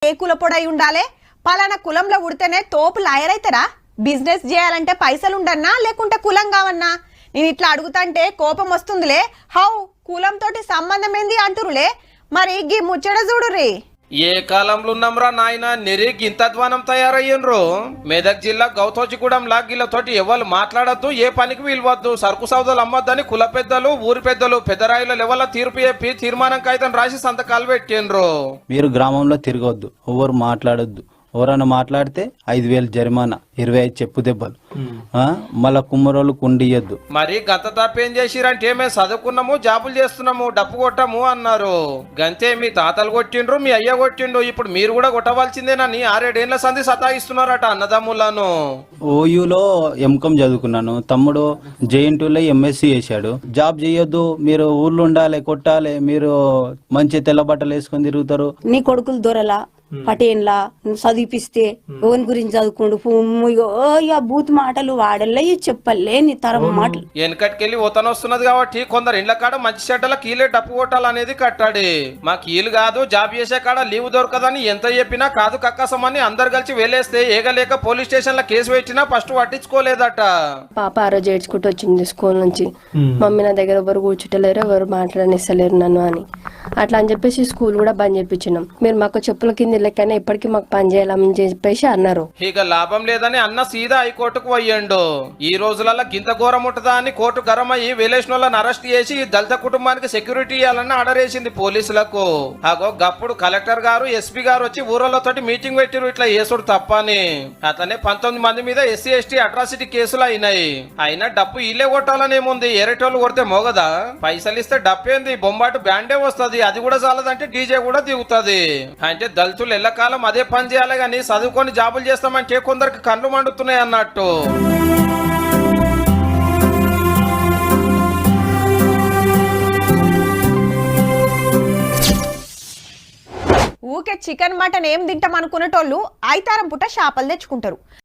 ఏ కుల పొడై ఉండాలి? పలానా కులంలో ఉడితేనే తోపు లాయర్ అవుతారా? బిజినెస్ చేయాలంటే పైసలు ఉండన్నా లేకుంటే కులం కావన్నా? నేను ఇట్లా అడుగుతాంటే కోపం వస్తుందిలే. హౌ కులంతో సంబంధం ఏంది అంటురులే. మరి గీ ముచ్చట చూడుర్రి. ఏ కాలంలో ఉన్నాంరా నాయన, నెరి గింతధ్వానం తయారయ్యిండ్రు. మెదక్ జిల్లా గౌతోజిగూడెం లాగిలతోటి ఎవరు మాట్లాడద్దు, ఏ పనికి వీల్వద్దు, సరుకు సౌదాలు అమ్మొద్దని కుల పెద్దలు ఊరి పెద్దలు పెద్దరాయుల లెవెల్లో తీర్పు చెప్పి తీర్మానం కాగితం రాసి సంతకాలు పెట్టిండ్రు. మీరు గ్రామంలో తిరగొద్దు, ఎవరు మాట్లాడొద్దు. ఎవరైనా మాట్లాడితే 5,000 జరిమానా, 25 చెప్పు దెబ్బలు, మళ్ళా కుమ్మరోళ్ళు కుండియద్దు. మరి గంత తప్పేం చేసిరంటే మేము చదువుకున్నాము, జాబులు చేస్తున్నాము, డప్పు కొట్టాము అన్నారు. గంతే మీ తాతలు కొట్టిండ్రు, మీ అయ్య కొట్టిండు, ఇప్పుడు మీరు కూడా కొట్టవలసిందేనని 6-7 ఏళ్ల సంధి సతాయిస్తున్నారట అన్నదమ్ములను. ఓయూలో ఎంకామ్ చదువుకున్నాను, తమ్ముడు జేఎన్టీలో ఎంఎస్సీ చేశాడు. జాబ్ చేయొద్దు, మీరు ఊర్లో ఉండాలి, కొట్టాలి, మీరు మంచి తెల్ల బట్టలు వేసుకొని తిరుగుతారు. నీ కొడుకులు దొరలా పటేన్లా చదివిపిస్తే ఓన్ గురించి చదువుకోండు బూత్ మాటలు వాడల్లే చెప్పలే నీ తరం మాటలు. వెనకటికెళ్ళి వస్తున్నది కాబట్టి కొందరు ఇండ్ల కాడ మంచి చెడ్డల కీలే డప్పు కొట్టాలనేది కట్టాడి. మా కీలు కాదు, జాబ్ చేసే కాడ లీవ్ దొరకదని ఎంత చెప్పినా కాదు కక్కసమని అందరు కలిసి వెళ్ళేస్తే ఏగలేక పోలీస్ స్టేషన్ లో కేసు పెట్టినా ఫస్ట్ పట్టించుకోలేదట. పాప ఆ రోజు ఏడ్చుకుంటూ వచ్చింది స్కూల్ నుంచి. మమ్మీ నా దగ్గర ఎవరు కూర్చుంటలేరు, ఎవరు మాట్లాడనిస్తలేరు నన్ను అని. అట్లా అని చెప్పేసి స్కూల్ కూడా బంద్ చేయించినాం. మీరు మాకు చెప్పుల కింద లెక్కనే ఇప్పటికీ మాకు పని చేయాలని చెప్పేసి అన్నారు. ఇక లాభం లేదని అన్న సీదా హైకోర్టుకు పోయిండు. ఈ రోజులలో గింత ఘోరం ఉంటుందా అని కోర్టు గరం అయ్యి విలేజ్లను అరెస్ట్ చేసి దళిత కుటుంబానికి సెక్యూరిటీ ఇవ్వాలని ఆర్డర్ వేసింది పోలీసులకు. అగో గప్పుడు కలెక్టర్ గారు ఎస్పీ గారు వచ్చి ఊరలతోటి మీటింగ్ పెట్టిరు, ఇట్లా చేసుడు తప్పని. అతనే 19 మంది మీద ఎస్సీ ఎస్టీ అట్రాసిటీ కేసులు అయినాయి. అయినా డప్పు ఇల్లే కొట్టాలని ఏముంది, ఎరటోళ్ళు కొడితే మోగదా? పైసలు ఇస్తే డప్పేంది, బొంబాటు బ్యాండే వస్తుంది, అది కూడా చాలదంటే డీజే కూడా దిగుతుంది. అంటే దళితులు ఎల్లకాలం అదే పని చేయాలి గాని చదువుకొని జాబులు చేస్తామంటే కొందరికి కళ్ళు మండుతున్నాయి అన్నట్టు. ఊకే చికెన్ మటన్ ఏం తింటాం అనుకునేటోళ్ళు ఐతారం పూట చేపలు తెచ్చుకుంటారు.